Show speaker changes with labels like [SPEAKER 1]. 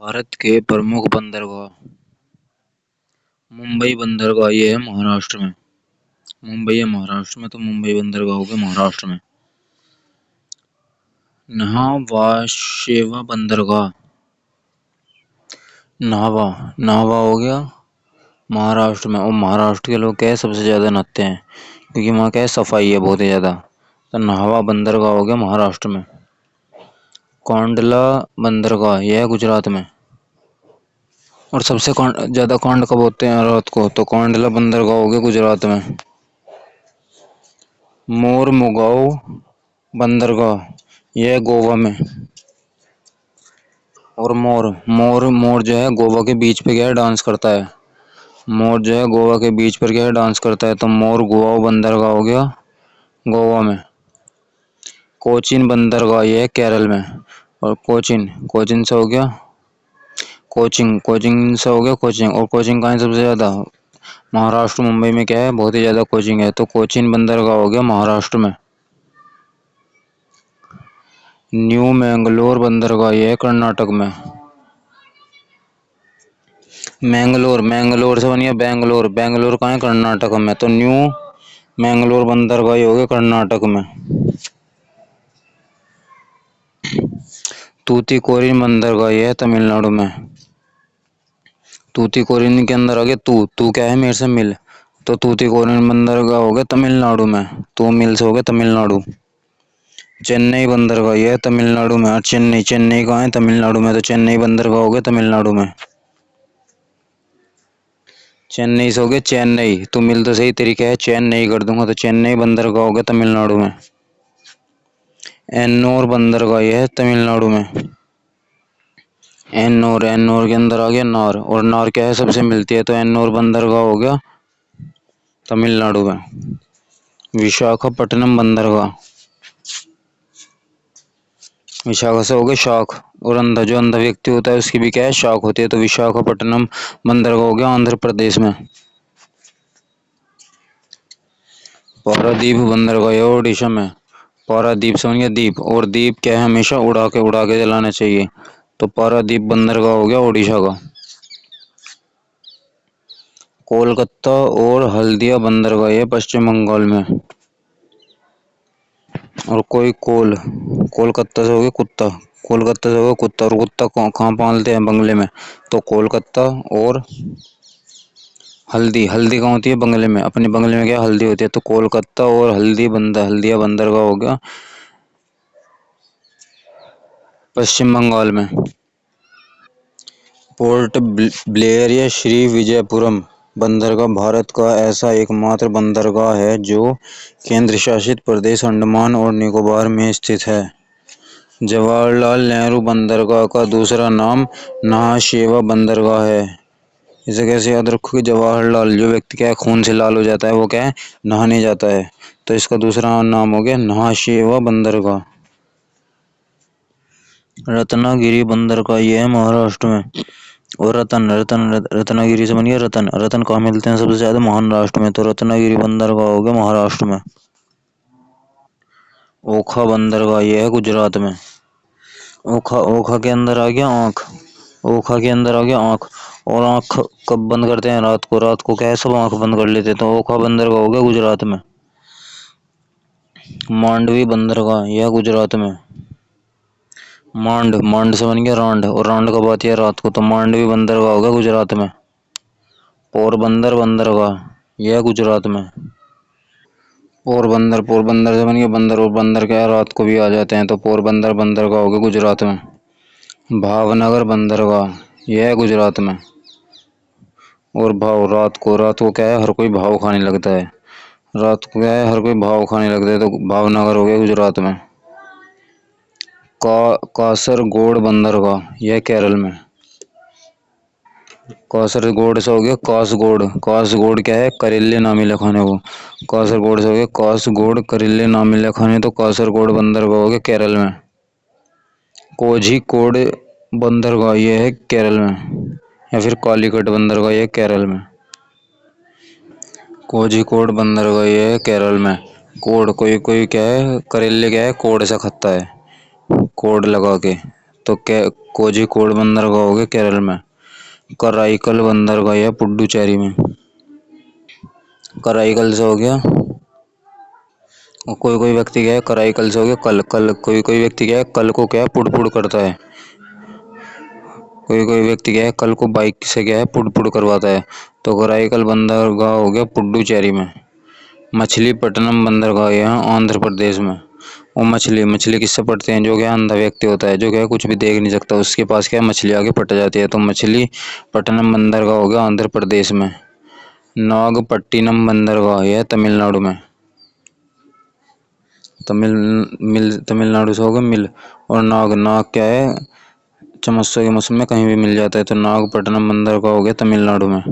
[SPEAKER 1] भारत के प्रमुख बंदरगाह। मुंबई बंदरगाह ये है महाराष्ट्र में। मुंबई है महाराष्ट्र में, तो मुंबई बंदरगाह हो गया महाराष्ट्र में। न्हावा बंदरगाह। न्हावा न्हावा हो गया महाराष्ट्र में। और महाराष्ट्र के लोग क्या है, सबसे ज्यादा नहाते हैं क्योंकि वहाँ क्या है, सफाई है बहुत ही ज्यादा। तो न्हावा बंदरगाह हो गया महाराष्ट्र में। कोंडला बंदरगाह यह है गुजरात में। और सबसे ज्यादा कांड कब होते हैं रात को, तो कोंडला बंदरगाह हो गया गुजरात में। मोरमुगाओ बंदरगाह यह है गोवा में। और मोर मोर मोर जो है गोवा के बीच पे क्या है, डांस करता है। मोर जो है गोवा के बीच पर क्या है, डांस करता है। तो मोर गोवा बंदरगाह हो गया गोवा में। कोचीन बंदरगाह ये है केरल में। और कोचिन कोचिन से हो गया कोचिंग कोचिंग से हो गया कोचिंग। और कोचिंग कहाँ है सबसे ज्यादा, महाराष्ट्र मुंबई में क्या है, बहुत ही ज्यादा कोचिंग है। तो कोचीन बंदरगाह हो गया महाराष्ट्र में। न्यू मैंगलोर बंदरगाह ये है कर्नाटक में। मैंगलोर मैंगलोर से बनिए बैंगलोर। बैंगलोर कहाँ है, कर्नाटक में। तो न्यू मैंगलोर बंदरगाह ये हो गया कर्नाटक में। तूतीकोरिन बंदरगाह ये है तमिलनाडु में। तूतीकोरिन के अंदर आ गया तू तू क्या है, मेरे से मिल। तो तूतीकोरिन बंदरगाह हो गया तमिलनाडु में। तो मिल से हो गया तमिलनाडु। चेन्नई बंदरगाह ये है तमिलनाडु में। और चेन्नई चेन्नई कहाँ है, तमिलनाडु में। तो चेन्नई बंदरगाह हो गया तमिलनाडु में। चेन्नई से हो गया चेन्नई। तो मिल तो सही तरीका है, चेन्नई कर दूंगा। तो चेन्नई बंदरगाह हो गया तमिलनाडु में। एन्नोर बंदरगाह ये है तमिलनाडु में। एन्नोर एन्नोर के अंदर आ गया नार। और नार क्या है, सबसे मिलती है। तो एन्नोर बंदरगाह हो गया तमिलनाडु में। विशाखापट्टनम बंदरगाह। विशाखा से हो गया शाख। और अंधा जो अंधा व्यक्ति होता है उसकी भी क्या है, शाख होती है। तो विशाखापट्टनम बंदरगाह हो गया आंध्र प्रदेश में। पारादीप बंदरगाह है ओडिशा में। पारादीप समझ गया, द्वीप। और द्वीप क्या है, हमेशा उड़ा के जलाना चाहिए। तो पारादीप बंदरगाह हो गया ओडिशा का। कोलकाता और हल्दिया बंदरगाह है पश्चिम बंगाल में। और कोई कोलकाता से हो गया कुत्ता। कोलकाता से हो गया कुत्ता। और कुत्ता कहाँ पालते हैं, बंगले में। तो कोलकाता और हल्दी हल्दी कहाँ होती है, बंगले में। अपने बंगले में क्या हल्दी होती है। तो कोलकाता और हल्दिया बंदरगाह हो गया पश्चिम बंगाल में। पोर्ट ब्लेयर या श्री विजयपुरम बंदरगाह भारत का ऐसा एकमात्र बंदरगाह है जो केंद्र शासित प्रदेश अंडमान और निकोबार में स्थित है। जवाहरलाल नेहरू बंदरगाह का दूसरा नाम नहाशेवा बंदरगाह है। इसे कैसे याद रखो कि जवाहरलाल जो व्यक्ति क्या है, खून से लाल हो जाता है, वो क्या है, नहाने जाता है। तो इसका दूसरा नाम हो गया नहाशेवा बंदरगाह। रत्नागिरी बंदरगाह ये है महाराष्ट्र में। और रत्नागिरी से बनिए रतन। रतन कहाँ मिलते हैं सबसे ज्यादा, महाराष्ट्र में। तो रत्नागिरी बंदरगाह हो गया महाराष्ट्र में। ओखा बंदरगाह ये है गुजरात में। ओखा ओखा के अंदर आ गया आंख। ओखा के अंदर आ गया आंख। और आंख कब बंद करते हैं, रात को। रात को क्या है, सब आंख बंद कर लेते हैं। तो ओखा बंदरगाह हो गया गुजरात में। मांडवी बंदरगाह यह गुजरात में। मांड मांड से बन गया रांड। और रांड कब आती है, रात को। तो मांडवी बंदरगाह हो गया गुजरात में। पोरबंदर बंदरगाह यह गुजरात में। पोरबंदर पोरबंदर से बन गया बंदर। और बंदर क्या है, रात को भी आ जाते हैं। तो पोरबंदर बंदरगाह हो गया गुजरात में। भावनगर बंदरगाह यह है गुजरात में। और रात को क्या है, हर कोई भाव खाने लगता है। रात को क्या है, हर कोई भाव खाने लगता है। तो भावनगर हो गया गुजरात में। कासरगोड बंदरगाह यह केरल में। कासरगोड से हो गया कासगोड। कासगोड क्या है, करेले ना मिले खाने को। कासरगोड से हो गया कासगोड, करेले ना मिले खाने। तो कासरगोड बंदरगाह हो गया केरल में। कोझीकोड बंदरगाह ये है केरल में। या फिर कालीकट बंदरगाह ये है केरल में। कोझीकोड बंदरगाह ये है केरल में। कोड कोई कोई क्या है, करेले क्या है, कोड से खाता है, कोड लगा के। तो कोझिकोड बंदरगाह हो गया केरल में। कराईकल बंदरगाह है पुडुचेरी में। कराईकल से हो गया। और कोई कोई व्यक्ति क्या है, कराईकल से हो गया कल कल, कोई कोई व्यक्ति क्या है कल को क्या है पुड़ पुड़ करता है। कोई कोई व्यक्ति क्या है कल को बाइक से क्या है पुड़ पुड़ करवाता है। तो कराईकल बंदरगाह हो गया पुडुचेरी में। मछलीपट्टनम बंदरगाह है यहाँ आंध्र प्रदेश में। वो मछली मछली किससे पटते हैं, जो क्या अंधा व्यक्ति होता है, जो क्या कुछ भी देख नहीं सकता, उसके पास क्या मछली आगे पट जाती है। तो मछलीपट्टनम बंदरगाह हो गया आंध्र प्रदेश में। नागपट्टिनम बंदरगाह है तमिलनाडु में। तमिलनाडु से होगा मिल। और नाग नाग क्या है, चमत्सर के मौसम में कहीं भी मिल जाता है। तो नागपट्टनम बंदरगाह हो गया तमिलनाडु में।